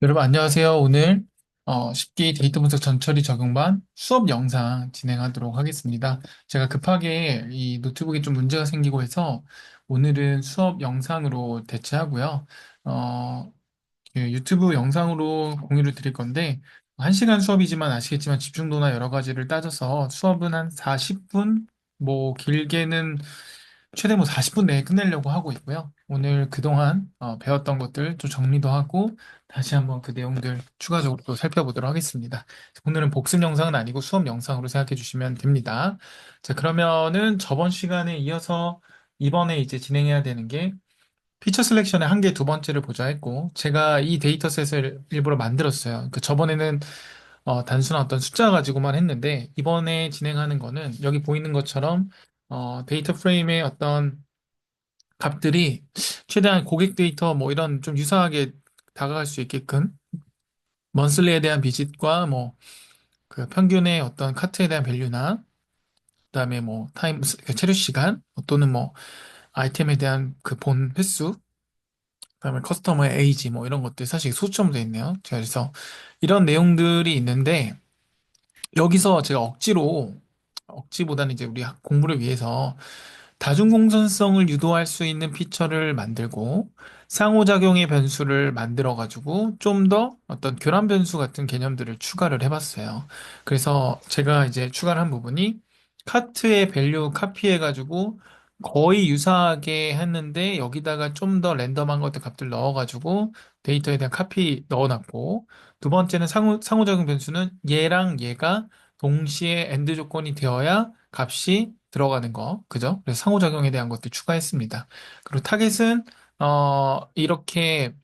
여러분 안녕하세요. 오늘 쉽게 데이터 분석 전처리 적용반 수업 영상 진행하도록 하겠습니다. 제가 급하게 이 노트북에 좀 문제가 생기고 해서 오늘은 수업 영상으로 대체하고요. 어, 그 유튜브 영상으로 공유를 드릴 건데 1시간 수업이지만 아시겠지만 집중도나 여러 가지를 따져서 수업은 한 40분, 뭐 길게는 최대 뭐 40분 내에 끝내려고 하고 있고요. 오늘 그동안 배웠던 것들 좀 정리도 하고 다시 한번 그 내용들 추가적으로 또 살펴보도록 하겠습니다. 오늘은 복습 영상은 아니고 수업 영상으로 생각해 주시면 됩니다. 자, 그러면은 저번 시간에 이어서 이번에 이제 진행해야 되는 게 피처 셀렉션의 한계 두 번째를 보자 했고, 제가 이 데이터셋을 일부러 만들었어요. 그 저번에는 단순한 어떤 숫자 가지고만 했는데, 이번에 진행하는 거는 여기 보이는 것처럼 데이터 프레임의 어떤 값들이 최대한 고객 데이터 뭐 이런 좀 유사하게 다가갈 수 있게끔 먼슬리에 대한 비짓과 뭐 그 평균의 어떤 카트에 대한 밸류나 그다음에 뭐 타임 그 체류 시간 또는 뭐 아이템에 대한 그 본 횟수 그다음에 커스터머의 에이지 뭐 이런 것들 사실 소수점으로 돼 있네요. 제가 그래서 이런 내용들이 있는데 여기서 제가 억지보다는 이제 우리 공부를 위해서 다중공선성을 유도할 수 있는 피처를 만들고 상호작용의 변수를 만들어가지고 좀 더 어떤 교란 변수 같은 개념들을 추가를 해봤어요. 그래서 제가 이제 추가를 한 부분이 카트의 밸류 카피해가지고 거의 유사하게 했는데 여기다가 좀 더 랜덤한 것들 값들 넣어가지고 데이터에 대한 카피 넣어놨고 두 번째는 상호작용 변수는 얘랑 얘가 동시에 엔드 조건이 되어야 값이 들어가는 거, 그죠? 그래서 상호작용에 대한 것들 추가했습니다. 그리고 타겟은, 이렇게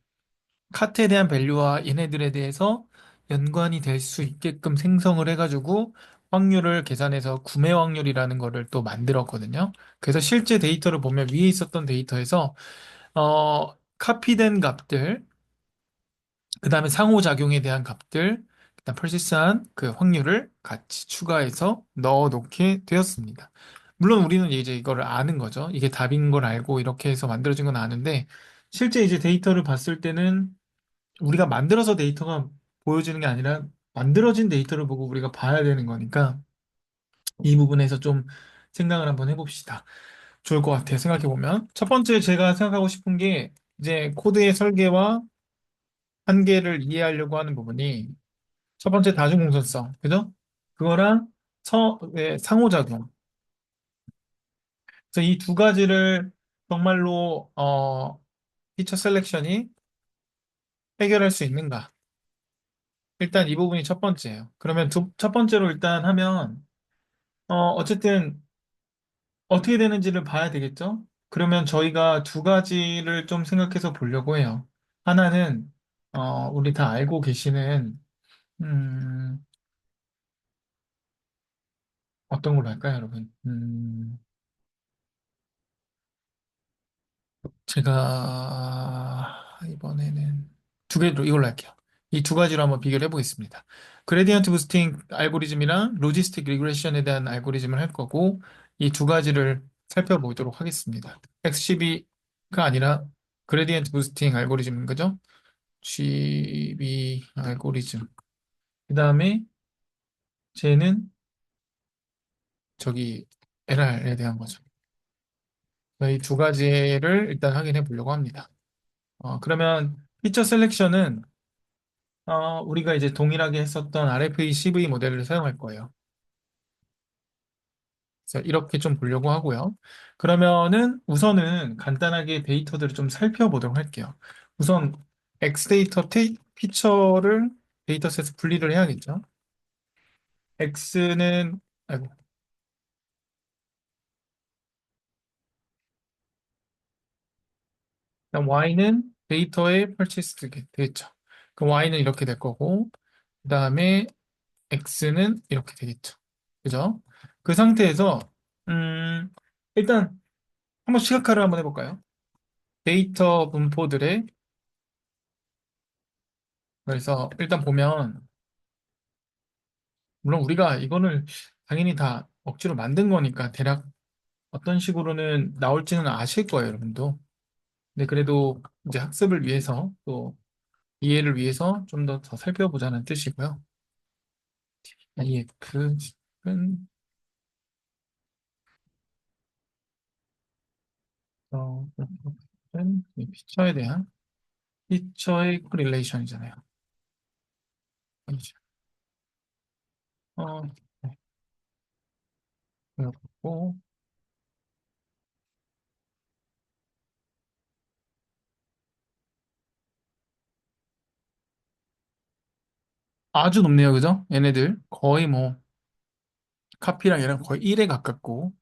카트에 대한 밸류와 얘네들에 대해서 연관이 될 수 있게끔 생성을 해가지고 확률을 계산해서 구매 확률이라는 거를 또 만들었거든요. 그래서 실제 데이터를 보면 위에 있었던 데이터에서, 카피된 값들, 그 다음에 상호작용에 대한 값들, 그다음 persist한 그 확률을 같이 추가해서 넣어 놓게 되었습니다. 물론 우리는 이제 이거를 아는 거죠. 이게 답인 걸 알고 이렇게 해서 만들어진 건 아는데, 실제 이제 데이터를 봤을 때는 우리가 만들어서 데이터가 보여지는 게 아니라 만들어진 데이터를 보고 우리가 봐야 되는 거니까 이 부분에서 좀 생각을 한번 해봅시다. 좋을 것 같아요. 생각해 보면. 첫 번째 제가 생각하고 싶은 게 이제 코드의 설계와 한계를 이해하려고 하는 부분이 첫 번째 다중공선성, 그죠? 그거랑 상호작용. 그래서 이 두 가지를 정말로 피처 셀렉션이 해결할 수 있는가? 일단 이 부분이 첫 번째예요. 그러면 첫 번째로 일단 하면 어쨌든 어떻게 되는지를 봐야 되겠죠? 그러면 저희가 두 가지를 좀 생각해서 보려고 해요. 하나는 우리 다 알고 계시는 음, 어떤 걸로 할까요, 여러분? 제가 이번에는 두 개로 이걸로 할게요. 이 두 가지로 한번 비교를 해보겠습니다. 그레디언트 부스팅 알고리즘이랑 로지스틱 리그레션에 대한 알고리즘을 할 거고 이 두 가지를 살펴보도록 하겠습니다. XCB가 아니라 그레디언트 부스팅 알고리즘인 거죠? GB 알고리즘. 그 다음에 쟤는 저기 LR에 대한 거죠. 이 두 가지를 일단 확인해 보려고 합니다. 그러면 피처 셀렉션은 우리가 이제 동일하게 했었던 RFE-CV 모델을 사용할 거예요. 그래서 이렇게 좀 보려고 하고요. 그러면은 우선은 간단하게 데이터들을 좀 살펴보도록 할게요. 우선 X데이터 피처를 데이터셋에서 분리를 해야겠죠. X는, 아이고, 그다음 Y는 데이터에 purchased 되겠죠. 그럼 Y는 이렇게 될 거고, 그 다음에 X는 이렇게 되겠죠. 그죠? 그 상태에서, 음, 일단 한번 시각화를 한번 해볼까요? 데이터 분포들의 그래서 일단 보면 물론 우리가 이거를 당연히 다 억지로 만든 거니까 대략 어떤 식으로는 나올지는 아실 거예요, 여러분도. 근데 그래도 이제 학습을 위해서 또 이해를 위해서 좀 더 살펴보자는 뜻이고요. IF은 이 피처에 대한 피처의 코릴레이션이잖아요. 아니죠. 네. 그렇고 아주 높네요, 그죠? 얘네들 거의 뭐 카피랑 얘랑 거의 1에 가깝고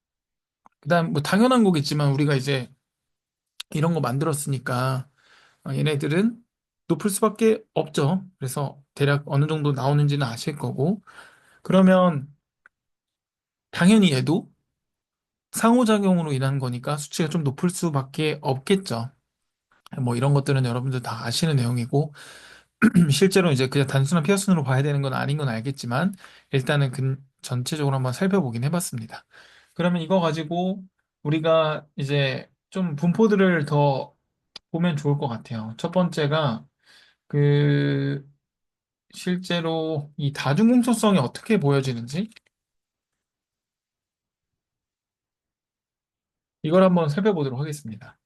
그다음 뭐 당연한 거겠지만 우리가 이제 이런 거 만들었으니까 얘네들은 높을 수밖에 없죠. 그래서 대략 어느 정도 나오는지는 아실 거고 그러면 당연히 얘도 상호작용으로 인한 거니까 수치가 좀 높을 수밖에 없겠죠. 뭐 이런 것들은 여러분들 다 아시는 내용이고 실제로 이제 그냥 단순한 피어슨으로 봐야 되는 건 아닌 건 알겠지만 일단은 전체적으로 한번 살펴보긴 해봤습니다. 그러면 이거 가지고 우리가 이제 좀 분포들을 더 보면 좋을 것 같아요. 첫 번째가 그 실제로 이 다중공소성이 어떻게 보여지는지 이걸 한번 살펴보도록 하겠습니다.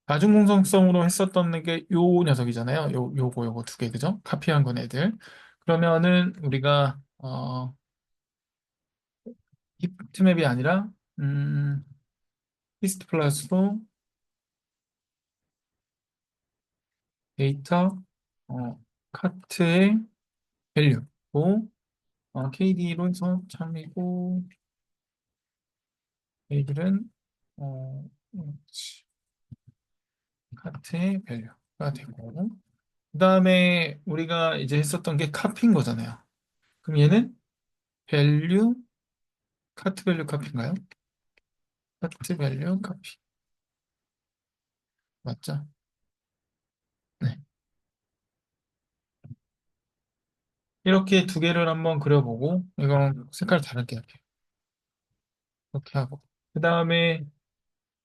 다중공성성으로 했었던 게 요 녀석이잖아요. 요거 두 개, 그죠? 카피한 건 애들. 그러면은 우리가 히트맵이 아니라 음, 히스트 플러스로 데이터 카트의 밸류 KD로 해서 참이고 얘들은 어, 카트의 밸류가 되고 그 다음에 우리가 이제 했었던 게 카피인 거잖아요. 그럼 얘는 밸류 카트 밸류 카피인가요? 카트 밸류 카피 맞죠? 네. 이렇게 두 개를 한번 그려보고 이건 색깔 다르게 할게요. 이렇게 하고 그 다음에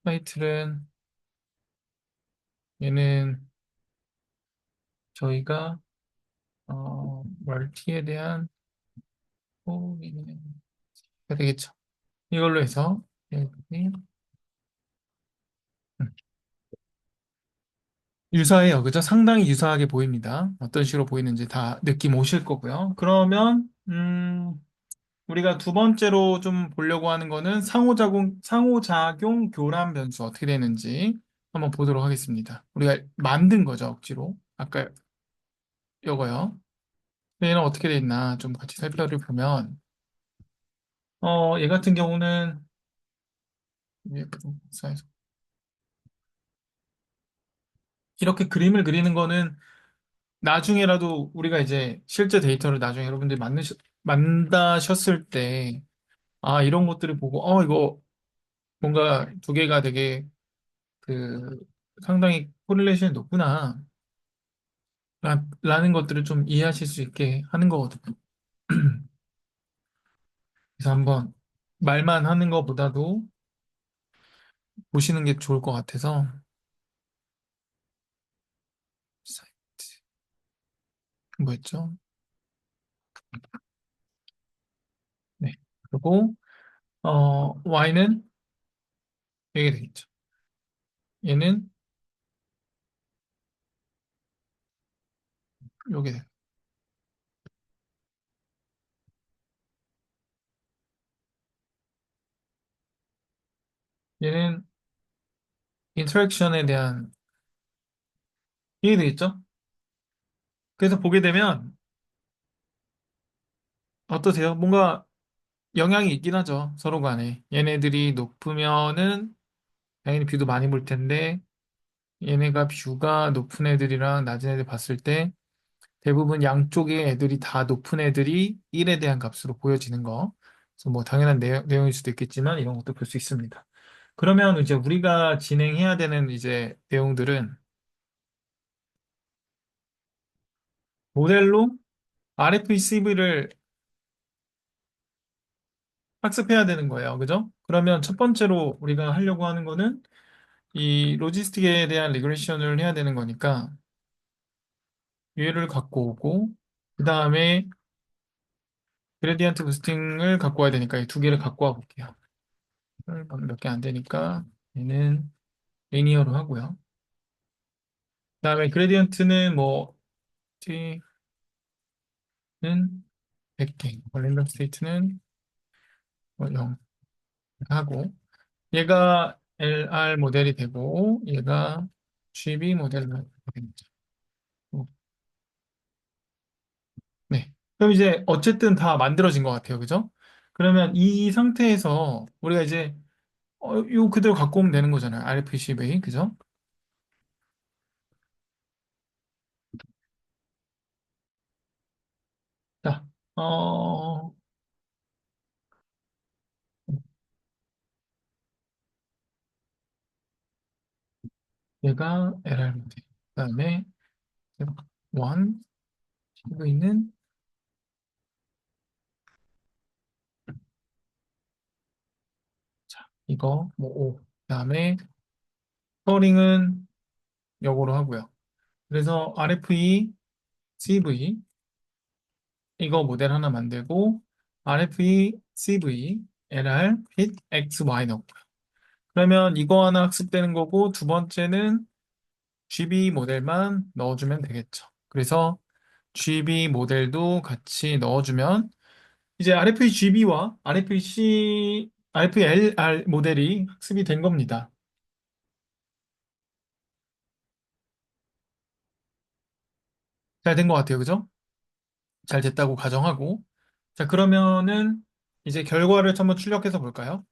타이틀은 얘는 저희가 멀티에 대한 호기가 되겠죠. 이걸로 해서 여기, 유사해요. 그죠? 상당히 유사하게 보입니다. 어떤 식으로 보이는지 다 느낌 오실 거고요. 그러면 우리가 두 번째로 좀 보려고 하는 거는 상호작용 교란 변수 어떻게 되는지 한번 보도록 하겠습니다. 우리가 만든 거죠, 억지로. 아까 요거요. 얘는 어떻게 돼 있나 좀 같이 살펴보면 얘 같은 경우는 이렇게 그림을 그리는 거는 나중에라도 우리가 이제 실제 데이터를 나중에 여러분들이 만다셨을 때, 아, 이런 것들을 보고, 이거 뭔가 두 개가 되게 그 상당히 코릴레이션이 높구나. 라는 것들을 좀 이해하실 수 있게 하는 거거든요. 그래서 한번 말만 하는 것보다도 보시는 게 좋을 것 같아서, 사이트, 뭐였죠? 네. 그리고, Y는 이게 되겠죠. 얘는 요게 돼. 얘는 인터랙션에 대한 이해 되겠죠? 그래서 보게 되면 어떠세요? 뭔가 영향이 있긴 하죠. 서로 간에. 얘네들이 높으면은 당연히 뷰도 많이 볼 텐데 얘네가 뷰가 높은 애들이랑 낮은 애들 봤을 때 대부분 양쪽의 애들이 다 높은 애들이 1에 대한 값으로 보여지는 거. 그래서 뭐 당연한 내용일 수도 있겠지만 이런 것도 볼 수 있습니다. 그러면 이제 우리가 진행해야 되는 이제 내용들은 모델로 RFCV를 학습해야 되는 거예요. 그죠? 그러면 첫 번째로 우리가 하려고 하는 거는 이 로지스틱에 대한 리그레션을 해야 되는 거니까 얘를 갖고 오고 그 다음에 그레디언트 부스팅을 갖고 와야 되니까 이 두 개를 갖고 와 볼게요. 몇 개 안 되니까 얘는 리니어로 하고요. 그 다음에 그레디언트는 뭐 t는 100개, 랜덤 스테이트는 뭐 0 하고 얘가 LR 모델이 되고 얘가 GB 모델로 되겠죠. 네. 그럼 이제 어쨌든 다 만들어진 것 같아요. 그죠? 그러면 이 상태에서 우리가 이제 요 그대로 갖고 오면 되는 거잖아요. RFCV. 그죠? 자, 어, 얘가 LR 모델. 그다음에 1, CV는 자, 이거 뭐 5. 그다음에 커링은 요거로 하고요. 그래서 RFE, CV 이거 모델 하나 만들고 RFE, CV, LR, 핏, XY 넣고 그러면 이거 하나 학습되는 거고 두 번째는 GB 모델만 넣어주면 되겠죠. 그래서 GB 모델도 같이 넣어주면 이제 RFGB와 RFC, RFLR 모델이 학습이 된 겁니다. 잘 된 것 같아요. 그죠? 잘 됐다고 가정하고 자 그러면은 이제 결과를 한번 출력해서 볼까요?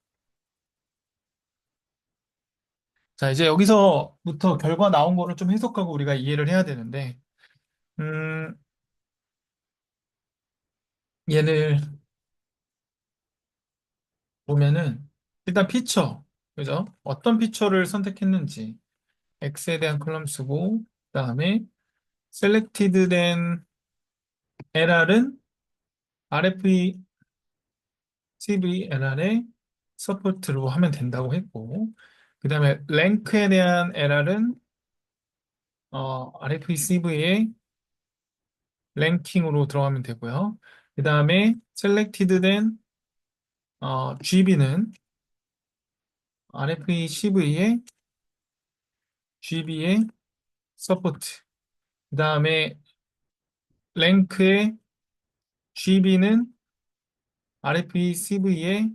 자 이제 여기서부터 결과 나온 거를 좀 해석하고 우리가 이해를 해야 되는데 음, 얘를 보면은 일단 피처, 그죠? 어떤 피처를 선택했는지 X에 대한 컬럼 쓰고 그다음에 selected 된 LR은 RFE CV LR의 서포트로 하면 된다고 했고 그다음에 랭크에 대한 LR은 RFE CV의 랭킹으로 들어가면 되고요. 그다음에 selected 된 GB는 RFE CV의 GB의 서포트 그다음에 랭크의 GB는 RFE CV의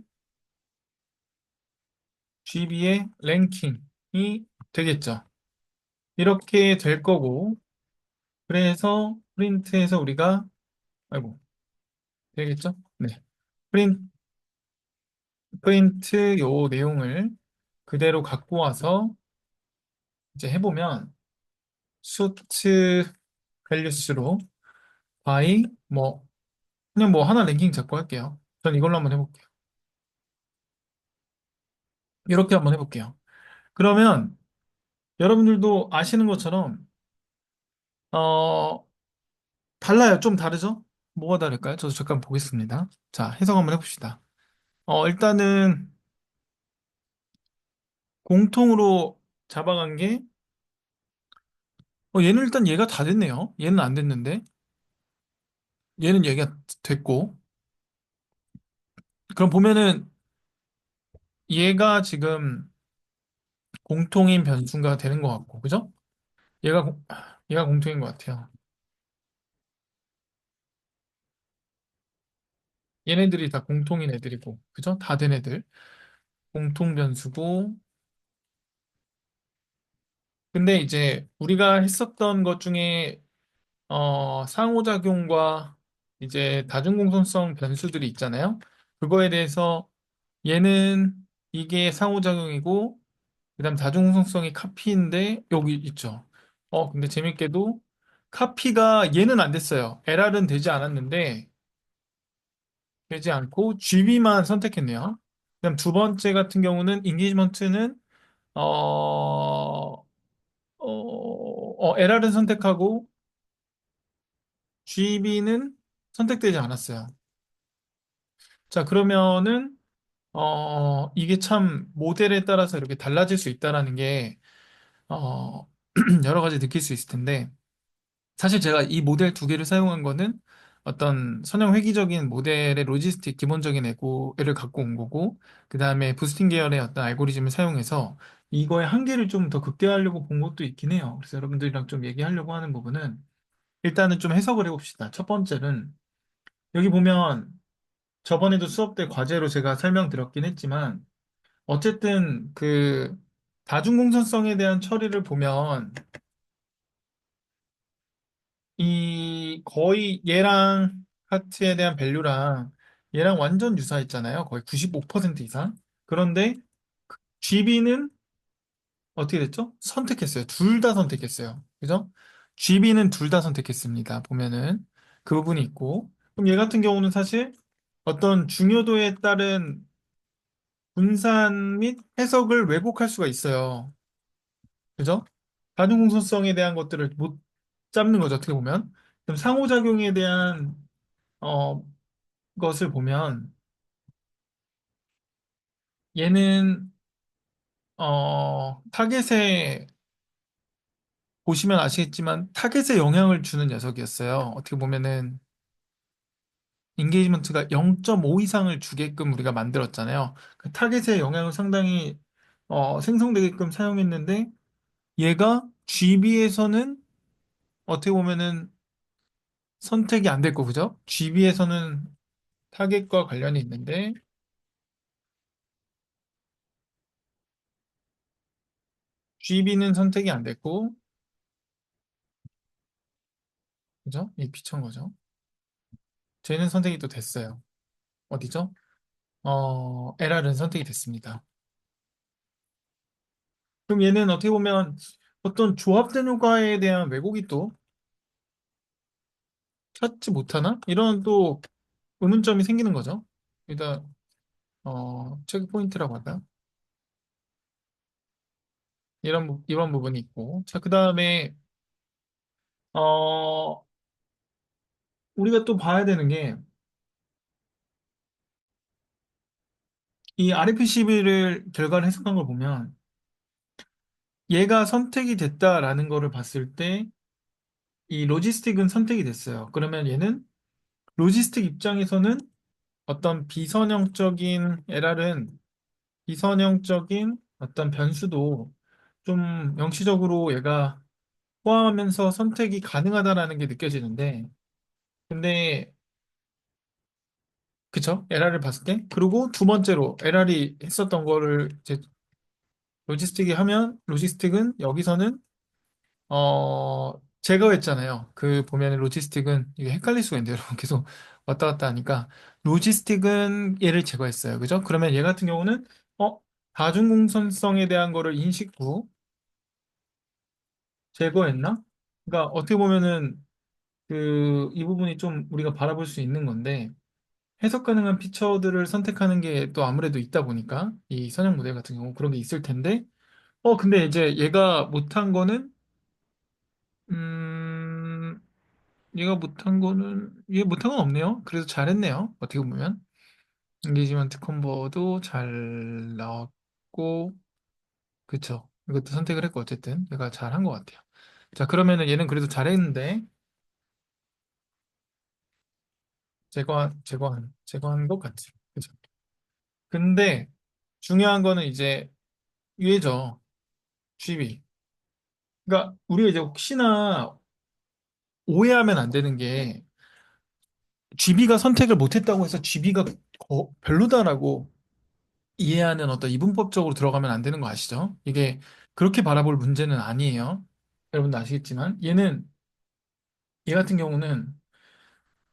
GB의 랭킹이 되겠죠. 이렇게 될 거고, 그래서 프린트에서 우리가, 아이고, 되겠죠? 네. 프린트 요 내용을 그대로 갖고 와서 이제 해보면, 수트 밸류스로 by, 뭐, 그냥 뭐 하나 랭킹 잡고 할게요. 전 이걸로 한번 해볼게요. 이렇게 한번 해볼게요. 그러면 여러분들도 아시는 것처럼, 어, 달라요. 좀 다르죠? 뭐가 다를까요? 저도 잠깐 보겠습니다. 자, 해석 한번 해봅시다. 일단은 공통으로 잡아간 게, 얘는 일단 얘가 다 됐네요. 얘는 안 됐는데, 얘는 얘가 됐고, 그럼 보면은 얘가 지금 공통인 변수가 되는 것 같고, 그죠? 얘가, 얘가 공통인 것 같아요. 얘네들이 다 공통인 애들이고, 그죠? 다 된 애들. 공통 변수고, 근데 이제 우리가 했었던 것 중에 상호작용과 이제 다중공손성 변수들이 있잖아요. 그거에 대해서 얘는 이게 상호작용이고, 그다음 다중공손성이 카피인데 여기 있죠. 근데 재밌게도 카피가 얘는 안 됐어요. LR은 되지 않았는데 되지 않고 GB만 선택했네요. 그다음 두 번째 같은 경우는 인게이지먼트는 LR은 선택하고 GB는 선택되지 않았어요. 자, 그러면은 이게 참 모델에 따라서 이렇게 달라질 수 있다라는 게, 어, 여러 가지 느낄 수 있을 텐데, 사실 제가 이 모델 두 개를 사용한 거는 어떤 선형 회귀적인 모델의 로지스틱 기본적인 에고를 갖고 온 거고, 그 다음에 부스팅 계열의 어떤 알고리즘을 사용해서 이거의 한계를 좀 더 극대화하려고 본 것도 있긴 해요. 그래서 여러분들이랑 좀 얘기하려고 하는 부분은 일단은 좀 해석을 해봅시다. 첫 번째는 여기 보면 저번에도 수업 때 과제로 제가 설명드렸긴 했지만 어쨌든 그 다중공선성에 대한 처리를 보면 이 거의 얘랑 하트에 대한 밸류랑 얘랑 완전 유사했잖아요. 거의 95% 이상. 그런데 GB는 어떻게 됐죠? 선택했어요. 둘 다 선택했어요. 그죠? GB는 둘 다 선택했습니다. 보면은 그 부분이 있고. 그럼 얘 같은 경우는 사실 어떤 중요도에 따른 분산 및 해석을 왜곡할 수가 있어요. 그죠? 다중공선성에 대한 것들을 못 잡는 거죠. 어떻게 보면. 그럼 상호작용에 대한 어, 것을 보면 얘는 타겟에 보시면 아시겠지만 타겟에 영향을 주는 녀석이었어요. 어떻게 보면은 인게이지먼트가 0.5 이상을 주게끔 우리가 만들었잖아요. 그 타겟에 영향을 상당히 생성되게끔 사용했는데 얘가 GB에서는 어떻게 보면은 선택이 안 됐고 그죠? GB에서는 타겟과 관련이 있는데 GB는 선택이 안 됐고 그죠? 이 비천 거죠. 쟤는 선택이 또 됐어요. 어디죠? LR은 선택이 됐습니다. 그럼 얘는 어떻게 보면 어떤 조합된 효과에 대한 왜곡이 또 찾지 못하나? 이런 또 의문점이 생기는 거죠. 일단, 체크 포인트라고 할까요? 이런 부분이 있고. 자, 그 다음에, 어, 우리가 또 봐야 되는 게, 이 RFCB를 결과를 해석한 걸 보면, 얘가 선택이 됐다라는 거를 봤을 때, 이 로지스틱은 선택이 됐어요. 그러면 얘는 로지스틱 입장에서는 어떤 비선형적인 LR은 비선형적인 어떤 변수도 좀 명시적으로 얘가 포함하면서 선택이 가능하다라는 게 느껴지는데, 근데, 그쵸? LR을 봤을 때. 그리고 두 번째로 LR이 했었던 거를 이제 로지스틱이 하면, 로지스틱은 여기서는, 제거했잖아요. 그 보면 로지스틱은 이게 헷갈릴 수가 있는데, 여러분 계속 왔다 갔다 하니까. 로지스틱은 얘를 제거했어요. 그죠? 그러면 얘 같은 경우는, 어, 다중공선성에 대한 거를 인식 후 제거했나? 그러니까 어떻게 보면은 이 부분이 좀 우리가 바라볼 수 있는 건데 해석 가능한 피처들을 선택하는 게 또 아무래도 있다 보니까 이 선형 모델 같은 경우 그런 게 있을 텐데 근데 이제 얘가 못한 거는 음 얘 못한 건 없네요. 그래서 잘했네요. 어떻게 보면 인게이지먼트 컨버도 잘 나왔고 그쵸. 이것도 선택을 했고 어쨌든 얘가 잘한 것 같아요. 자 그러면은 얘는 그래도 잘했는데 제거한 것 같아요. 그죠? 근데 중요한 거는 이제 위에죠. GB. 그러니까 우리가 이제 혹시나 오해하면 안 되는 게 GB가 선택을 못했다고 해서 GB가 별로다라고 이해하는 어떤 이분법적으로 들어가면 안 되는 거 아시죠? 이게 그렇게 바라볼 문제는 아니에요. 여러분도 아시겠지만 얘 같은 경우는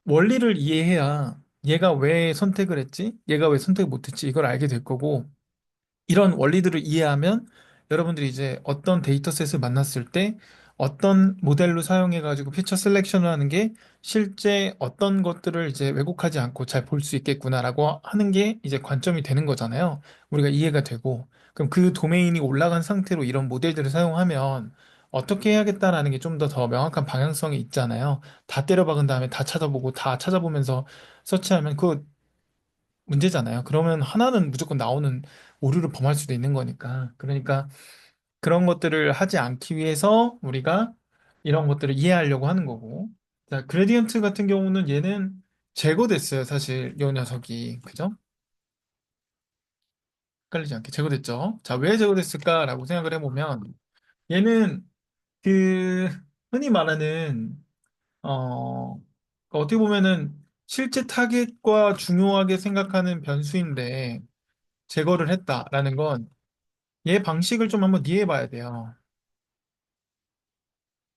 원리를 이해해야 얘가 왜 선택을 했지? 얘가 왜 선택을 못했지? 이걸 알게 될 거고 이런 원리들을 이해하면 여러분들이 이제 어떤 데이터셋을 만났을 때 어떤 모델로 사용해가지고 피처 셀렉션을 하는 게 실제 어떤 것들을 이제 왜곡하지 않고 잘 볼 수 있겠구나라고 하는 게 이제 관점이 되는 거잖아요. 우리가 이해가 되고. 그럼 그 도메인이 올라간 상태로 이런 모델들을 사용하면 어떻게 해야겠다라는 게 좀 더 명확한 방향성이 있잖아요. 다 때려박은 다음에 다 찾아보고 다 찾아보면서 서치하면 문제잖아요. 그러면 하나는 무조건 나오는 오류를 범할 수도 있는 거니까. 그러니까 그런 것들을 하지 않기 위해서 우리가 이런 것들을 이해하려고 하는 거고. 자, 그레디언트 같은 경우는 얘는 제거됐어요. 사실 이 녀석이. 그죠? 헷갈리지 않게 제거됐죠. 자, 왜 제거됐을까라고 생각을 해보면 얘는 그 흔히 말하는 어떻게 보면은 실제 타겟과 중요하게 생각하는 변수인데 제거를 했다라는 건 얘 방식을 좀 한번 이해해 봐야 돼요.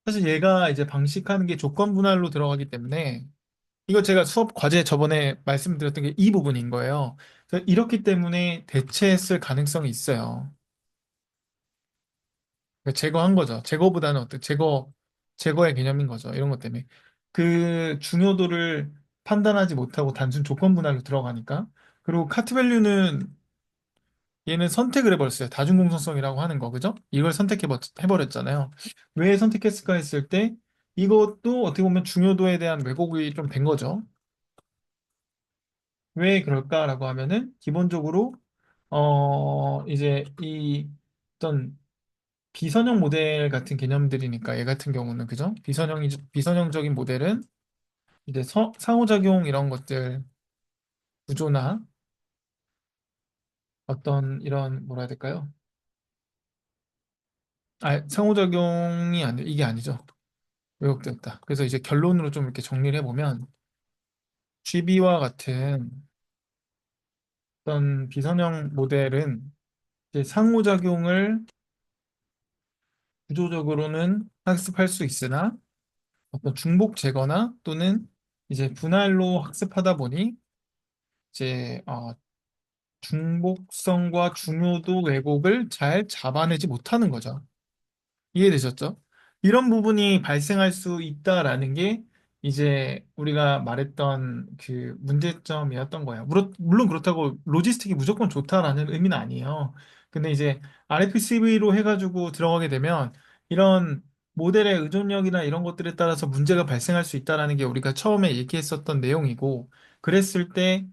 사실 얘가 이제 방식하는 게 조건 분할로 들어가기 때문에 이거 제가 수업 과제 저번에 말씀드렸던 게 이 부분인 거예요. 그래서 이렇기 때문에 대체했을 가능성이 있어요. 그러니까 제거한 거죠. 제거보다는 어떤 제거의 개념인 거죠. 이런 것 때문에 그 중요도를 판단하지 못하고 단순 조건 분할로 들어가니까. 그리고 카트 밸류는 얘는 선택을 해버렸어요. 다중공선성이라고 하는 거, 그죠? 이걸 해버렸잖아요. 왜 선택했을까 했을 때 이것도 어떻게 보면 중요도에 대한 왜곡이 좀 된 거죠. 왜 그럴까라고 하면은 기본적으로 이제 이 어떤 비선형 모델 같은 개념들이니까 얘 같은 경우는 그죠? 비선형적인 모델은 이제 상호작용 이런 것들 구조나 어떤 이런 뭐라 해야 될까요? 상호작용이 아니 이게 아니죠. 왜곡됐다. 그래서 이제 결론으로 좀 이렇게 정리를 해보면 GB와 같은 어떤 비선형 모델은 이제 상호작용을 구조적으로는 학습할 수 있으나 어떤 중복 제거나 또는 이제 분할로 학습하다 보니 이제 중복성과 중요도 왜곡을 잘 잡아내지 못하는 거죠. 이해되셨죠? 이런 부분이 발생할 수 있다라는 게 이제 우리가 말했던 그 문제점이었던 거예요. 물론 그렇다고 로지스틱이 무조건 좋다라는 의미는 아니에요. 근데 이제 RFCV로 해가지고 들어가게 되면 이런 모델의 의존력이나 이런 것들에 따라서 문제가 발생할 수 있다라는 게 우리가 처음에 얘기했었던 내용이고, 그랬을 때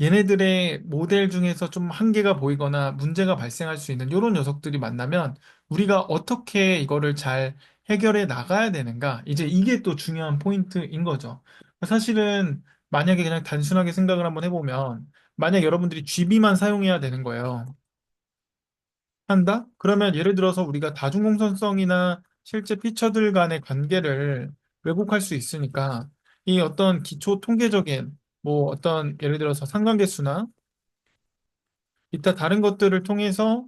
얘네들의 모델 중에서 좀 한계가 보이거나 문제가 발생할 수 있는 이런 녀석들이 만나면 우리가 어떻게 이거를 잘 해결해 나가야 되는가? 이제 이게 또 중요한 포인트인 거죠. 사실은 만약에 그냥 단순하게 생각을 한번 해보면 만약 여러분들이 GB만 사용해야 되는 거예요. 한다? 그러면 예를 들어서 우리가 다중공선성이나 실제 피처들 간의 관계를 왜곡할 수 있으니까 이 어떤 기초 통계적인 뭐 어떤 예를 들어서 상관계수나 이따 다른 것들을 통해서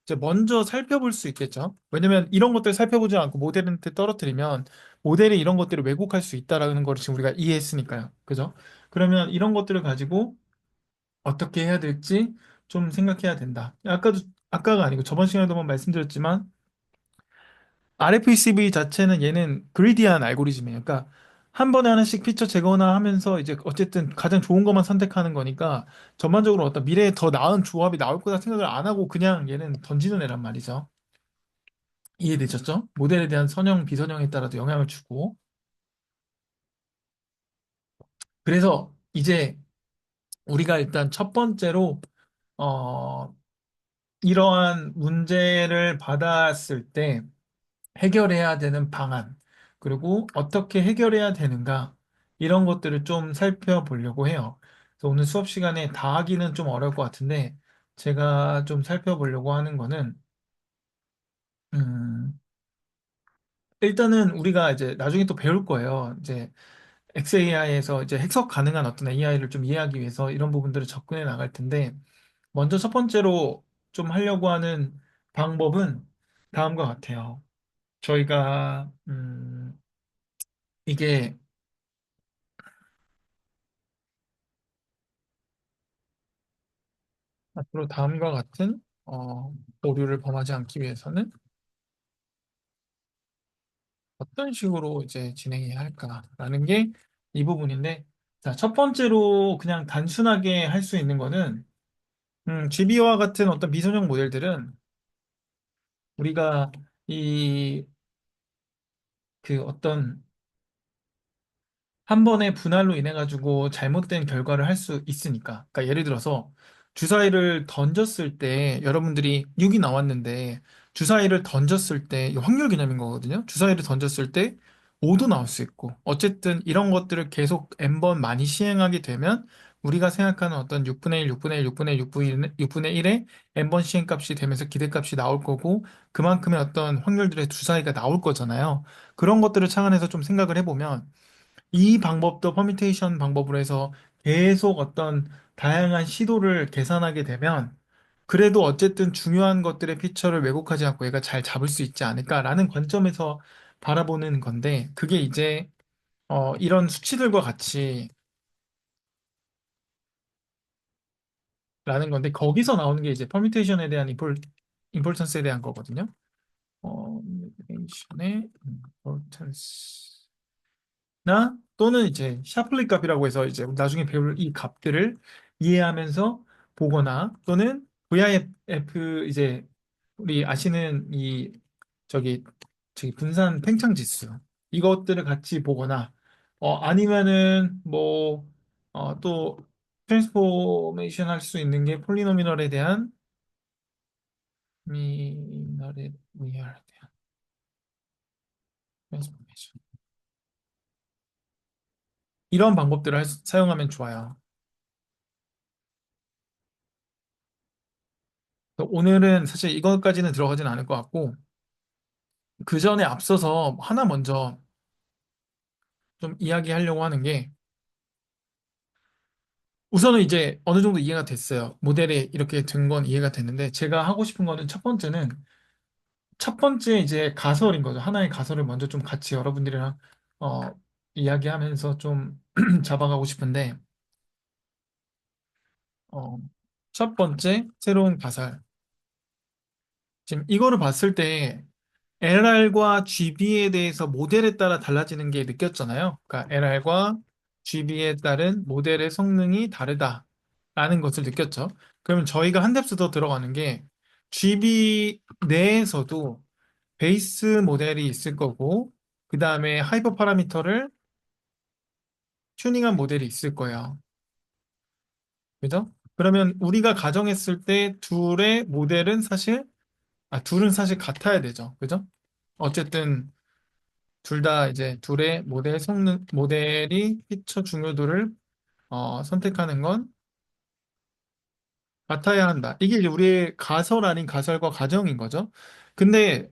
이제 먼저 살펴볼 수 있겠죠. 왜냐면 이런 것들을 살펴보지 않고 모델한테 떨어뜨리면 모델이 이런 것들을 왜곡할 수 있다라는 걸 지금 우리가 이해했으니까요. 그죠? 그러면 이런 것들을 가지고 어떻게 해야 될지 좀 생각해야 된다. 아까가 아니고 저번 시간에도 한번 말씀드렸지만 RFCV 자체는 얘는 그리디한 알고리즘이에요. 그러니까 한 번에 하나씩 피처 제거나 하면서 이제 어쨌든 가장 좋은 것만 선택하는 거니까 전반적으로 어떤 미래에 더 나은 조합이 나올 거다 생각을 안 하고 그냥 얘는 던지는 애란 말이죠. 이해되셨죠? 모델에 대한 선형, 비선형에 따라도 영향을 주고. 그래서 이제 우리가 일단 첫 번째로 어, 이러한 문제를 받았을 때 해결해야 되는 방안, 그리고 어떻게 해결해야 되는가, 이런 것들을 좀 살펴보려고 해요. 그래서 오늘 수업 시간에 다 하기는 좀 어려울 것 같은데, 제가 좀 살펴보려고 하는 거는, 음, 일단은 우리가 이제 나중에 또 배울 거예요. 이제 XAI에서 이제 해석 가능한 어떤 AI를 좀 이해하기 위해서 이런 부분들을 접근해 나갈 텐데, 먼저 첫 번째로 좀 하려고 하는 방법은 다음과 같아요. 저희가, 이게 앞으로 다음과 같은 오류를 범하지 않기 위해서는 어떤 식으로 이제 진행해야 할까라는 게 이 부분인데, 자, 첫 번째로 그냥 단순하게 할 수 있는 거는 GB와 같은 어떤 미선형 모델들은 우리가 이 그 어떤 한 번의 분할로 인해 가지고 잘못된 결과를 할 수 있으니까. 그러니까 예를 들어서 주사위를 던졌을 때 여러분들이 6이 나왔는데 주사위를 던졌을 때 이 확률 개념인 거거든요. 주사위를 던졌을 때 5도 나올 수 있고 어쨌든 이런 것들을 계속 n번 많이 시행하게 되면 우리가 생각하는 어떤 6분의 1, 6분의 1, 6분의 1, 6분의 1의 n번 시행값이 되면서 기대값이 나올 거고 그만큼의 어떤 확률들의 주사위가 나올 거잖아요. 그런 것들을 착안해서 좀 생각을 해보면 이 방법도 퍼뮤테이션 방법으로 해서 계속 어떤 다양한 시도를 계산하게 되면 그래도 어쨌든 중요한 것들의 피처를 왜곡하지 않고 얘가 잘 잡을 수 있지 않을까라는 관점에서 바라보는 건데 그게 이제 이런 수치들과 같이 라는 건데 거기서 나오는 게 이제 퍼뮤테이션에 대한 임포턴스에 대한 거거든요. 퍼뮤테이션의 임포턴스 나 또는 이제 샤플리 값이라고 해서 이제 나중에 배울 이 값들을 이해하면서 보거나 또는 VIF 이제 우리 아시는 이 저기 분산 팽창 지수 이것들을 같이 보거나 아니면은 뭐 또 트랜스포메이션 할 수 있는 게 폴리노미널에 대한 미널에 대한 트랜스포메이션 이런 방법들을 사용하면 좋아요. 오늘은 사실 이것까지는 들어가진 않을 것 같고, 그 전에 앞서서 하나 먼저 좀 이야기하려고 하는 게, 우선은 이제 어느 정도 이해가 됐어요. 모델에 이렇게 된 건 이해가 됐는데, 제가 하고 싶은 거는 첫 번째 이제 가설인 거죠. 하나의 가설을 먼저 좀 같이 여러분들이랑, 어, 이야기하면서 좀 잡아가고 싶은데, 어, 첫 번째 새로운 가설. 지금 이거를 봤을 때, LR과 GB에 대해서 모델에 따라 달라지는 게 느꼈잖아요. 그러니까 LR과 GB에 따른 모델의 성능이 다르다라는 것을 느꼈죠. 그러면 저희가 한 뎁스 더 들어가는 게 GB 내에서도 베이스 모델이 있을 거고, 그 다음에 하이퍼 파라미터를 튜닝한 모델이 있을 거예요. 그죠? 그러면 우리가 가정했을 때 둘은 사실 같아야 되죠. 그죠? 어쨌든 둘 다 이제 둘의 모델이 피처 중요도를 선택하는 건 같아야 한다. 이게 이제 우리의 가설 아닌 가설과 가정인 거죠. 근데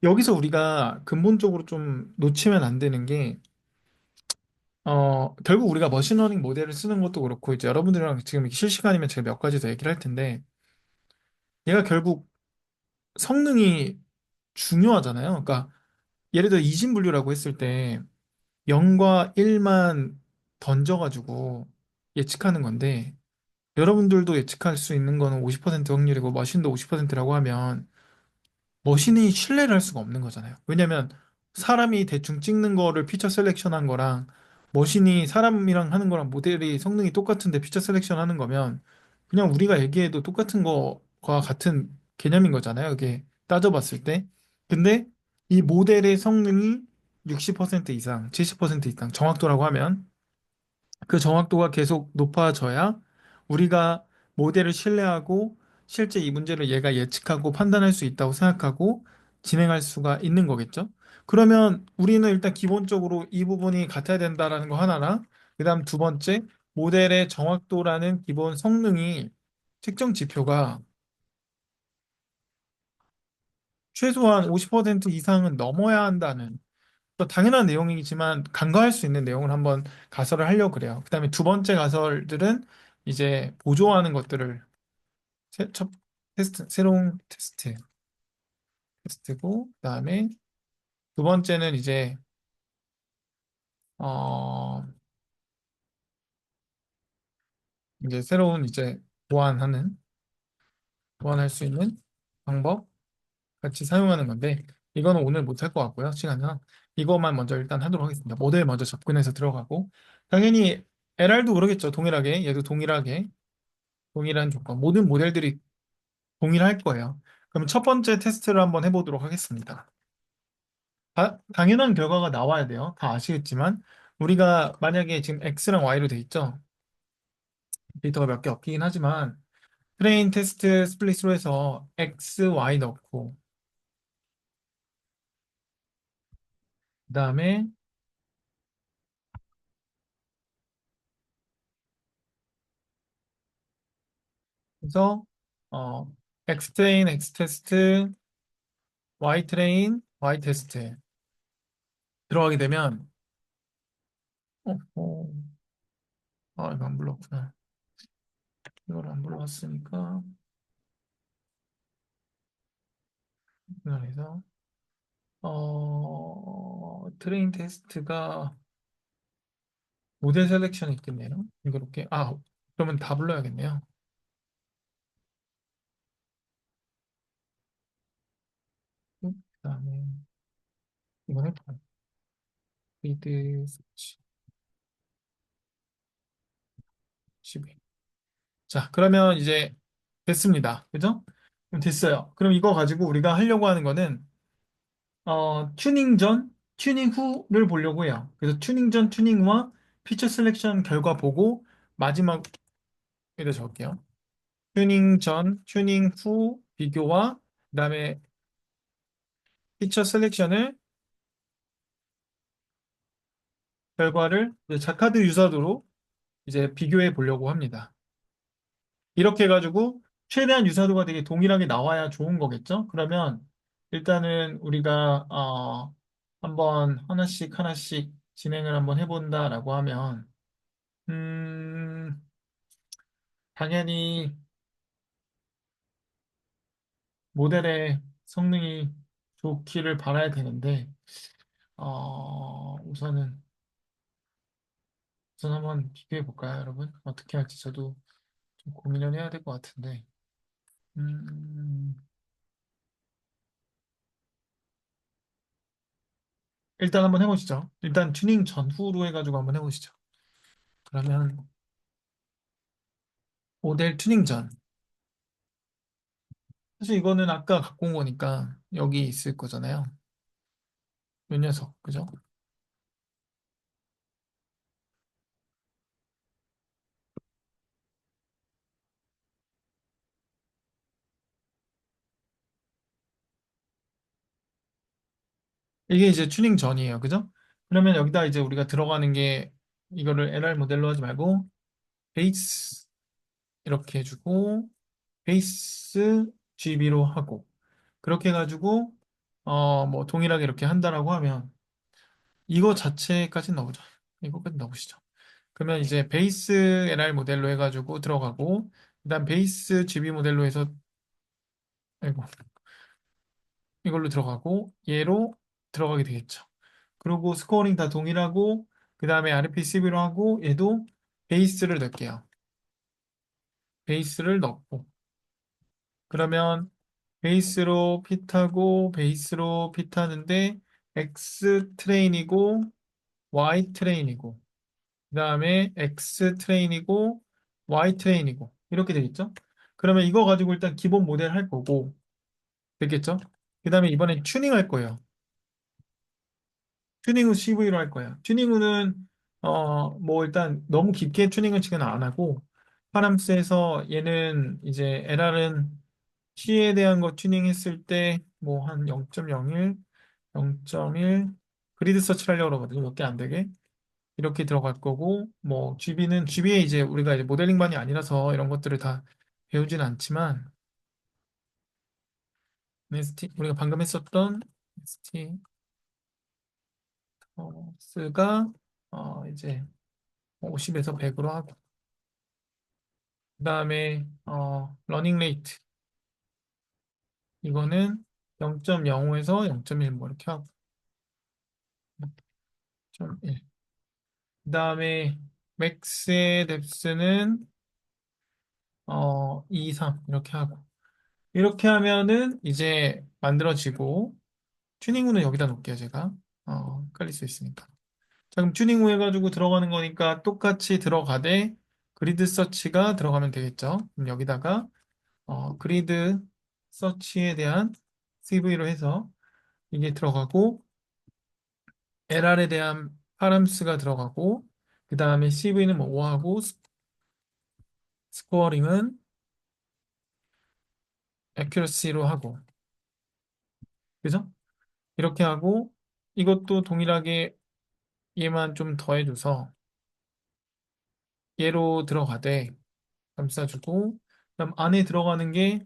여기서 우리가 근본적으로 좀 놓치면 안 되는 게, 결국 우리가 머신러닝 모델을 쓰는 것도 그렇고, 이제 여러분들이랑 지금 이렇게 실시간이면 제가 몇 가지 더 얘기를 할 텐데, 얘가 결국 성능이 중요하잖아요. 그러니까 예를 들어 이진분류라고 했을 때, 0과 1만 던져가지고 예측하는 건데, 여러분들도 예측할 수 있는 거는 50% 확률이고, 머신도 50%라고 하면, 머신이 신뢰를 할 수가 없는 거잖아요. 왜냐면, 사람이 대충 찍는 거를 피처 셀렉션 한 거랑, 머신이 사람이랑 하는 거랑 모델이 성능이 똑같은데 피처 셀렉션 하는 거면, 그냥 우리가 얘기해도 똑같은 거과 같은 개념인 거잖아요. 이게 따져봤을 때. 근데, 이 모델의 성능이 60% 이상, 70% 이상 정확도라고 하면, 그 정확도가 계속 높아져야 우리가 모델을 신뢰하고 실제 이 문제를 얘가 예측하고 판단할 수 있다고 생각하고 진행할 수가 있는 거겠죠. 그러면 우리는 일단 기본적으로 이 부분이 같아야 된다라는 거 하나랑 그다음 두 번째 모델의 정확도라는 기본 성능이 측정 지표가 최소한 50% 이상은 넘어야 한다는 또 당연한 내용이지만 간과할 수 있는 내용을 한번 가설을 하려고 그래요. 그다음에 두 번째 가설들은 이제 보조하는 것들을 첫 새로운 테스트고 그다음에 두 번째는 어 이제 새로운 이제 보완하는 보완할 수 있는 방법 같이 사용하는 건데 이거는 오늘 못 할 것 같고요. 시간상 이것만 먼저 일단 하도록 하겠습니다. 모델 먼저 접근해서 들어가고 당연히 LR도 그러겠죠. 동일하게 얘도 동일한 조건 모든 모델들이 동일할 거예요. 그럼 첫 번째 테스트를 한번 해보도록 하겠습니다. 당연한 결과가 나와야 돼요. 다 아시겠지만 우리가 만약에 지금 X랑 Y로 돼 있죠? 데이터가 몇 개 없긴 하지만 트레인 테스트 스플릿으로 해서 X, Y 넣고 그다음에 그래서 어, X 트레인, X 테스트, Y 트레인, Y 테스트 들어가게 되면 어, 어, 이거 안 불렀구나. 이걸 안 불렀으니까 그래서 트레인 테스트가 모델 셀렉션이 있겠네요. 이거 이렇게 그러면 다 불러야겠네요. 그다음에 이번에 리드 서치 12. 자, 그러면 이제 됐습니다. 그죠? 그럼 됐어요. 그럼 이거 가지고 우리가 하려고 하는 거는 튜닝 전, 튜닝 후를 보려고 해요. 그래서 튜닝 전, 튜닝 후와 피처 셀렉션 결과 보고 마지막에 적을게요. 튜닝 전, 튜닝 후 비교와 그다음에 피처 셀렉션을 결과를 이제 자카드 유사도로 이제 비교해 보려고 합니다. 이렇게 해가지고 최대한 유사도가 되게 동일하게 나와야 좋은 거겠죠? 그러면 일단은 우리가 한번 하나씩 하나씩 진행을 한번 해본다라고 하면 음, 당연히 모델의 성능이 좋기를 바라야 되는데 우선은 한번 비교해 볼까요, 여러분? 어떻게 할지 저도 좀 고민을 해야 될 것 같은데 음, 일단 한번 해보시죠. 일단 튜닝 전후로 해가지고 한번 해보시죠. 그러면 모델 튜닝 전. 사실 이거는 아까 갖고 온 거니까 여기 있을 거잖아요. 요 녀석, 그죠? 이게 이제 튜닝 전이에요, 그죠? 그러면 여기다 이제 우리가 들어가는 게 이거를 LR 모델로 하지 말고 베이스 이렇게 해주고 베이스 GB로 하고 그렇게 해가지고 뭐 동일하게 이렇게 한다라고 하면 이거 자체까지 넣어보죠. 이거까지 넣어보시죠. 그러면 이제 베이스 LR 모델로 해가지고 들어가고 그다음 베이스 GB 모델로 해서 아이고 이걸로 들어가고 얘로 들어가게 되겠죠. 그리고 스코어링 다 동일하고 그 다음에 RPCB로 하고 얘도 베이스를 넣을게요. 베이스를 넣고 그러면 베이스로 핏하고 베이스로 핏하는데 X 트레인이고 Y 트레인이고 그 다음에 X 트레인이고 Y 트레인이고 이렇게 되겠죠? 그러면 이거 가지고 일단 기본 모델 할 거고 됐겠죠? 그 다음에 이번엔 튜닝 할 거예요. 튜닝 후 CV로 할 거예요. 튜닝 후는 뭐 일단 너무 깊게 튜닝은 지금 안 하고 파람스에서 얘는 이제 LR은 C에 대한 거 튜닝 했을 때 뭐 한 0.01, 0.1 그리드 서치를 하려고 그러거든요. 몇 개 안 되게. 이렇게 들어갈 거고 뭐 GB에 이제 우리가 이제 모델링반이 아니라서 이런 것들을 다 배우진 않지만 우리가 방금 했었던 ST가 이제 50에서 100으로 하고 그다음에 러닝 레이트 이거는 0.05에서 0.1 뭐 이렇게 하고 0.1 그다음에 맥스의 뎁스는 2, 3 이렇게 하고 이렇게 하면은 이제 만들어지고 튜닝 후는 여기다 놓을게요 제가 헷갈릴 수 있으니까 자 그럼 튜닝 후 해가지고 들어가는 거니까 똑같이 들어가되 그리드 서치가 들어가면 되겠죠 그럼 여기다가 그리드 서치에 대한 CV로 해서 이게 들어가고 LR에 대한 파람스가 들어가고, 그 다음에 CV는 뭐 5하고, 스코어링은 액큐러시로 하고, 그죠? 이렇게 하고, 이것도 동일하게 얘만 좀 더해줘서 얘로 들어가되 감싸주고, 그다음 안에 들어가는 게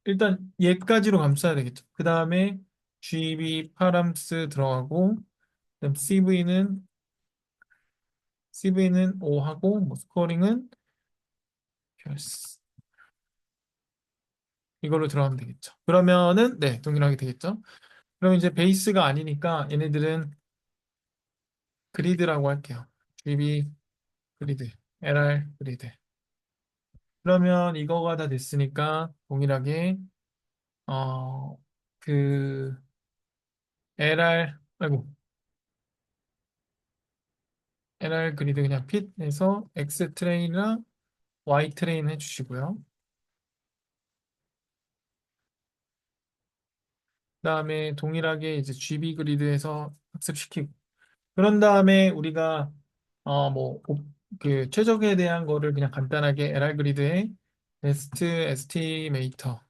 일단 얘까지로 감싸야 되겠죠. 그 다음에 GB 파람스 들어가고, 그다음 CV는 5 하고, 뭐 스코어링은 이걸로 들어가면 되겠죠. 그러면은 네, 동일하게 되겠죠. 그럼 이제 베이스가 아니니까 얘네들은 그리드라고 할게요. GB 그리드, LR 그리드. 그러면 이거가 다 됐으니까 동일하게 어, 그 아이고, LR 그리드 그냥 핏해서 X 트레인이랑 Y 트레인 해주시고요. 그다음에 동일하게 이제 GB 그리드에서 학습시키고 그런 다음에 우리가 그 최적에 대한 거를 그냥 간단하게 LR 그리드에 베스트 에스티메이터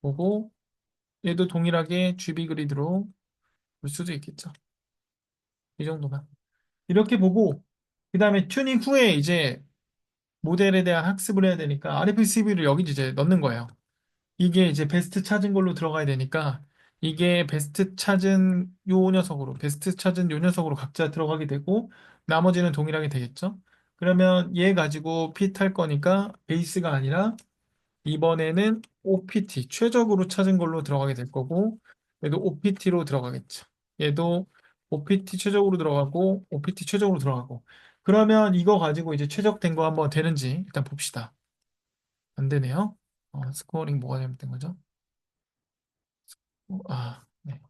보고 얘도 동일하게 GB 그리드로 볼 수도 있겠죠. 이 정도만. 이렇게 보고 그다음에 튜닝 후에 이제 모델에 대한 학습을 해야 되니까 RFCV를 여기 이제 넣는 거예요. 이게 이제 베스트 찾은 걸로 들어가야 되니까 이게 베스트 찾은 요 녀석으로 각자 들어가게 되고 나머지는 동일하게 되겠죠. 그러면 얘 가지고 핏 할 거니까 베이스가 아니라 이번에는 OPT 최적으로 찾은 걸로 들어가게 될 거고 얘도 OPT로 들어가겠죠. 얘도 OPT 최적으로 들어가고 OPT 최적으로 들어가고 그러면 이거 가지고 이제 최적된 거 한번 되는지 일단 봅시다. 안 되네요. 스코어링 뭐가 잘못된 거죠? 네.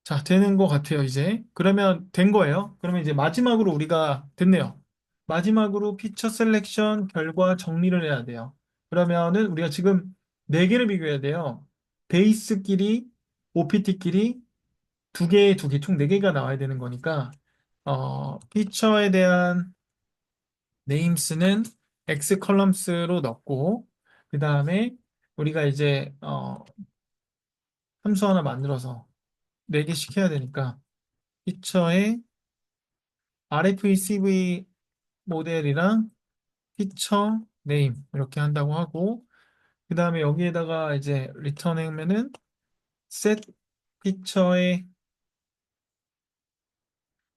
자, 되는 것 같아요, 이제. 그러면 된 거예요. 그러면 이제 마지막으로 우리가 됐네요. 마지막으로 피처 셀렉션 결과 정리를 해야 돼요. 그러면은 우리가 지금 네 개를 비교해야 돼요. 베이스끼리, OPT끼리 두 개, 총 네 개가 나와야 되는 거니까, 피처에 대한 네임스는 X 컬럼스로 넣고, 그 다음에 우리가 이제, 함수 하나 만들어서 네 개씩 해야 되니까, 피처에 RFECV 모델이랑 피처 네임 이렇게 한다고 하고 그 다음에 여기에다가 이제 리턴하면은 set 피처의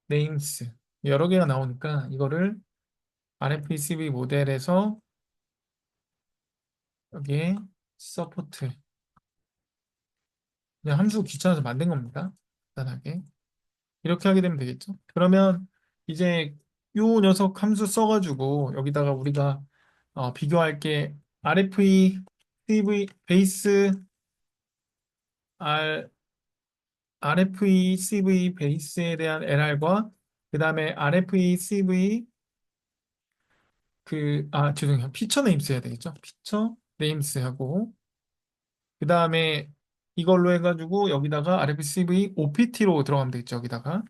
네임스 여러 개가 나오니까 이거를 RFECV 모델에서 여기에 서포트 그냥 함수 귀찮아서 만든 겁니다. 간단하게 이렇게 하게 되면 되겠죠. 그러면 이제 요 녀석 함수 써가지고 여기다가 우리가 비교할 게 RFE CV 베이스 R RFE CV 베이스에 대한 LR과 그 다음에 RFE CV 죄송해요. 피처 네임스 해야 되겠죠. 피처 네임스 하고 그 다음에 이걸로 해가지고 여기다가 RFE CV OPT로 들어가면 되겠죠. 여기다가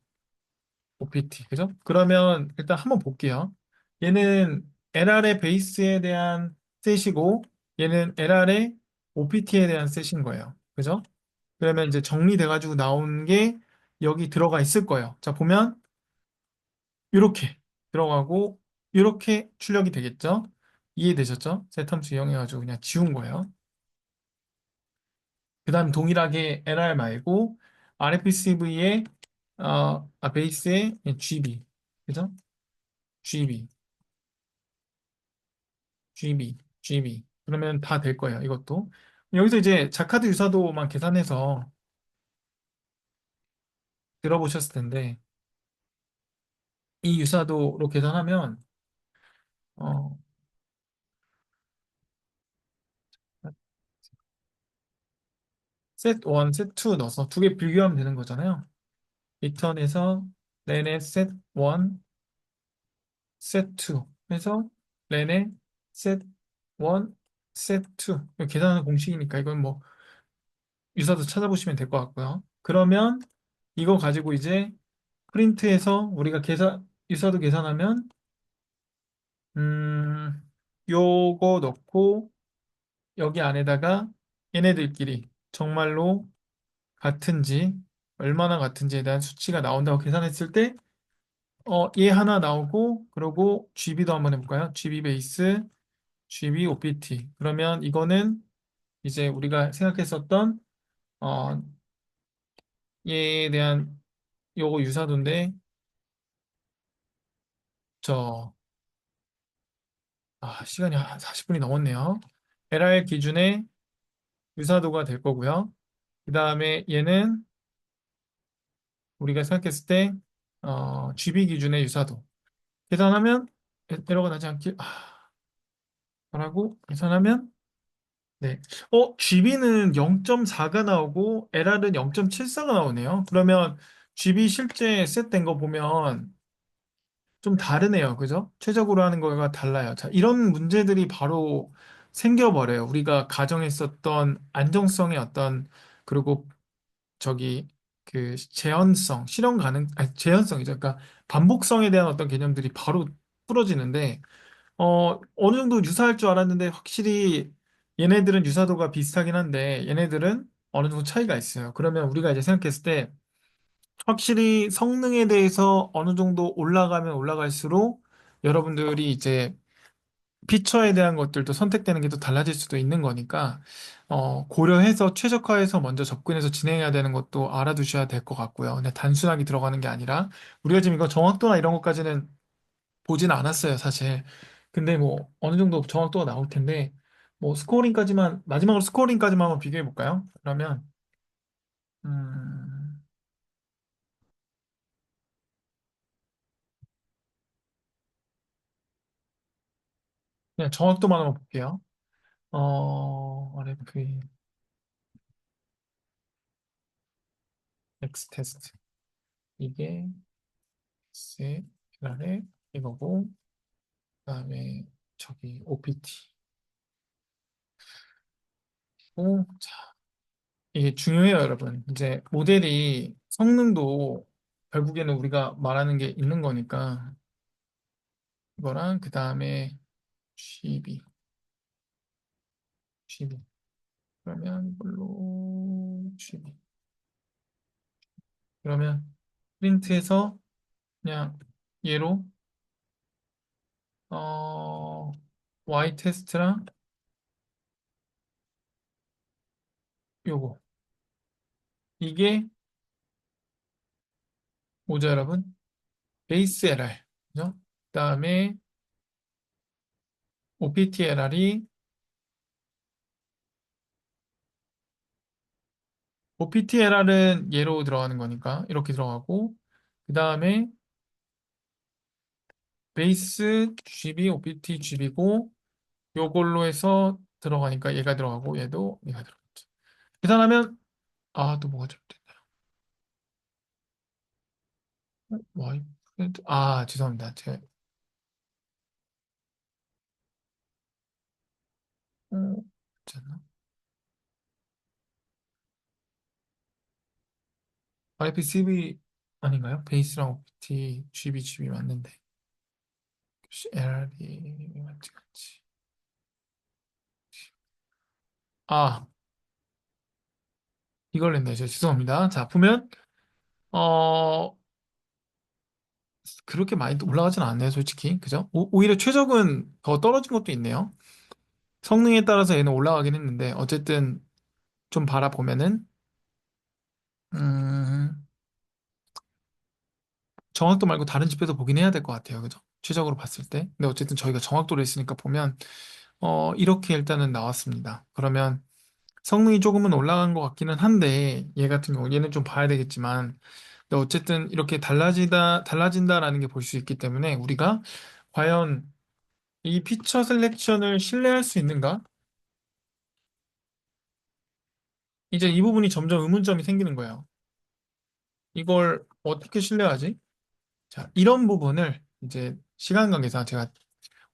OPT 그죠? 그러면 일단 한번 볼게요. 얘는 LR의 베이스에 대한 셋이고 얘는 LR의 OPT에 대한 셋인 거예요. 그죠? 그러면 이제 정리돼가지고 나온 게 여기 들어가 있을 거예요. 자, 보면 이렇게 들어가고 이렇게 출력이 되겠죠? 이해되셨죠? 세텀수 이용해가지고 그냥 지운 거예요. 그 다음 동일하게 LR 말고 RFCV의 베이스에 GB 그죠? GB, GB 그러면 다 될 거예요. 이것도 여기서 이제 자카드 유사도만 계산해서 들어보셨을 텐데 이 유사도로 계산하면 어, 셋 1, 셋 2 넣어서 두 개 비교하면 되는 거잖아요. 리턴에서 렌의 셋 1, 셋 2 해서 렌의 셋 1, 셋 2 이거 계산하는 공식이니까 이건 뭐 유사도 찾아보시면 될 것 같고요. 그러면 이거 가지고 이제 프린트해서 우리가 유사도 계산하면, 음, 요거 넣고 여기 안에다가 얘네들끼리 정말로 같은지, 얼마나 같은지에 대한 수치가 나온다고 계산했을 때, 얘 하나 나오고, 그리고 GB도 한번 해볼까요? GB 베이스, GB OPT. 그러면 이거는 이제 우리가 생각했었던, 어, 얘에 대한 요거 유사도인데, 저, 시간이 한 40분이 넘었네요. LR 기준의 유사도가 될 거고요. 그 다음에 얘는 우리가 생각했을 때, GB 기준의 유사도. 계산하면, 에러가 나지 않길, 뭐라고? 계산하면, 네. GB는 0.4가 나오고, LR은 0.74가 나오네요. 그러면 GB 실제 셋된 거 보면 좀 다르네요. 그죠? 최적으로 하는 거가 달라요. 자, 이런 문제들이 바로 생겨버려요. 우리가 가정했었던 안정성의 그리고 저기, 재현성, 실현 가능, 재현성이죠. 그러니까 반복성에 대한 어떤 개념들이 바로 풀어지는데, 어느 정도 유사할 줄 알았는데, 확실히 얘네들은 유사도가 비슷하긴 한데, 얘네들은 어느 정도 차이가 있어요. 그러면 우리가 이제 생각했을 때, 확실히 성능에 대해서 어느 정도 올라가면 올라갈수록 여러분들이 이제 피처에 대한 것들도 선택되는 게 또 달라질 수도 있는 거니까 고려해서 최적화해서 먼저 접근해서 진행해야 되는 것도 알아두셔야 될 것 같고요. 근데 단순하게 들어가는 게 아니라 우리가 지금 이거 정확도나 이런 것까지는 보진 않았어요, 사실. 근데 뭐 어느 정도 정확도가 나올 텐데 뭐 스코어링까지만 마지막으로 스코어링까지만 한번 비교해 볼까요? 그러면 음, 그냥 정확도만 한번 볼게요. RFA X 테스트 이게 X 의 이거고 그다음에 저기 OPT 자, 이게 중요해요, 여러분. 이제 모델이 성능도 결국에는 우리가 말하는 게 있는 거니까 이거랑 그다음에 GB GB 그러면 이걸로 GB 그러면 프린트해서 그냥 얘로 어 Y 테스트랑 요거 이게 뭐죠, 여러분? 베이스 LR 그죠? 그다음에 OPT LR이 OPT LR은 얘로 들어가는 거니까 이렇게 들어가고 그다음에 베이스 GB OPT GB고 요걸로 해서 들어가니까 얘가 들어가고 얘가 들어가죠. 계산하면 또 뭐가 잘못됐나요? Y 죄송합니다. 제가 맞나 RPCB 아닌가요? 베이스랑 OPT GB 맞는데 LR이 맞지 같지. 아 이걸 냈네요. 죄송합니다. 자 보면 어 그렇게 많이 올라가진 않네요, 솔직히. 그죠? 오히려 최적은 더 떨어진 것도 있네요. 성능에 따라서 얘는 올라가긴 했는데, 어쨌든 좀 바라보면은, 음, 정확도 말고 다른 지표도 보긴 해야 될 것 같아요. 그죠? 최적으로 봤을 때. 근데 어쨌든 저희가 정확도를 했으니까 보면, 이렇게 일단은 나왔습니다. 그러면 성능이 조금은 올라간 것 같기는 한데, 얘 같은 경우, 얘는 좀 봐야 되겠지만, 근데 어쨌든 이렇게 달라진다라는 게 볼 수 있기 때문에, 우리가 과연 이 피처 셀렉션을 신뢰할 수 있는가? 이제 이 부분이 점점 의문점이 생기는 거예요. 이걸 어떻게 신뢰하지? 자, 이런 부분을 이제 시간 관계상 제가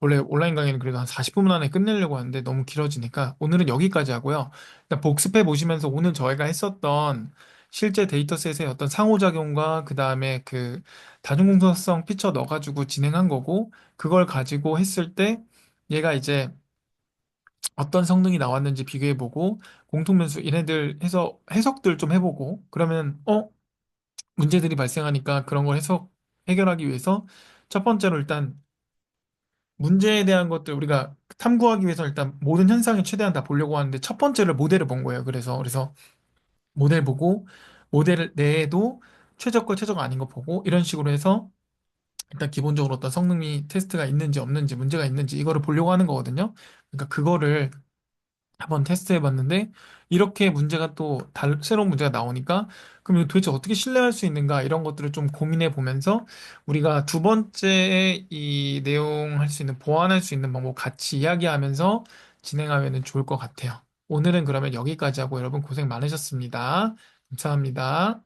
원래 온라인 강의는 그래도 한 40분 안에 끝내려고 하는데 너무 길어지니까 오늘은 여기까지 하고요. 일단 복습해 보시면서 오늘 저희가 했었던 실제 데이터셋의 어떤 상호작용과 그 다음에 그 다중공정성 피처 넣어가지고 진행한 거고, 그걸 가지고 했을 때 얘가 이제 어떤 성능이 나왔는지 비교해보고, 공통변수 얘네들 해서 해석들 좀 해보고, 그러면 문제들이 발생하니까 그런 걸 해결하기 위해서 첫 번째로 일단 문제에 대한 것들 우리가 탐구하기 위해서 일단 모든 현상을 최대한 다 보려고 하는데 첫 번째를 모델을 본 거예요. 그래서 모델 보고 모델 내에도 최저거 최저가 아닌 거 보고 이런 식으로 해서 일단 기본적으로 어떤 성능이 테스트가 있는지 없는지 문제가 있는지 이거를 보려고 하는 거거든요. 그러니까 그거를 한번 테스트해 봤는데 이렇게 문제가 또 새로운 문제가 나오니까 그럼 이거 도대체 어떻게 신뢰할 수 있는가 이런 것들을 좀 고민해 보면서 우리가 두 번째 이 내용 할 수 있는 보완할 수 있는 방법 같이 이야기하면서 진행하면 좋을 것 같아요. 오늘은 그러면 여기까지 하고 여러분 고생 많으셨습니다. 감사합니다.